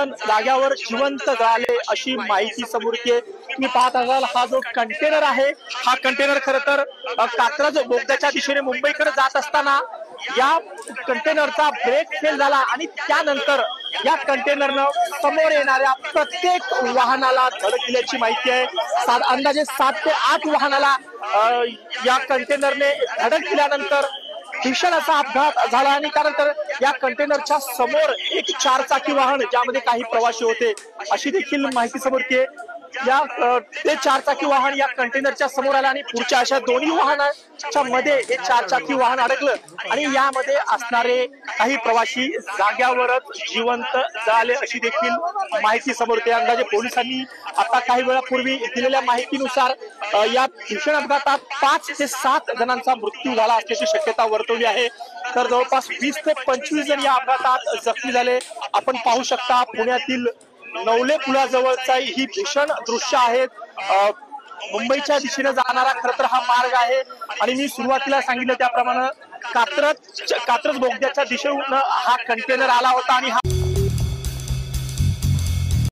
वाहन जाग्यावर जिवंत जळाले अशी माहिती समोर येते। तुम्ही पाहत असाल हा जो कंटेनर आहे, हा कंटेनर खरं तर कात्रज बोगद्याच्या दिशेने मुंबईकडे जात असताना या कंटेनरचा ब्रेक फेल झाला आणि त्यानंतर या कंटेनरनं समोर येणाऱ्या प्रत्येक वाहनाला धडक दिल्याची माहिती आहे। अंदाजे 7 ते 8 वाहनाला या कंटेनरने धडक दिल्यानंतर भीषण असा अपघात झाला आणि त्यानंतर या कंटेनरच्या समोर एक 4 चाकी वाहन ज्यामध्ये काही प्रवासी होते अशी देखील माहिती समोर येते। ते 4 चाकी वाहन या कंटेनरच्या समोर आलं आणि पुढच्या अशा दोन्ही वाहनाच्या मध्ये हे 4 चाकी वाहन अडकलं आणि यामध्ये असणारे काही प्रवासी जाग्यावरच जिवंत जळाले अशी देखील माहिती समोर येते। अंदाजे पोलिसांनी आता काही वेळापूर्वी दिलेल्या माहितीनुसार या भीषण अपघातात 5 ते 7 जणांचा मृत्यू झाला असल्याची शक्यता वर्तवली आहे। तर जवळपास 20 ते 25 जण या अपघातात जखमी झाले। आपण पाहू शकता पुण्यातील नवले पुलाजवळचा ही भीषण दृश्य आहेत। मुंबईच्या दिशेने जाणारा खरं तर हा मार्ग आहे आणि मी सुरुवातीला सांगितलं त्याप्रमाणे कात्रज बोगद्याच्या दिशेहून हा कंटेनर आला होता आणि हा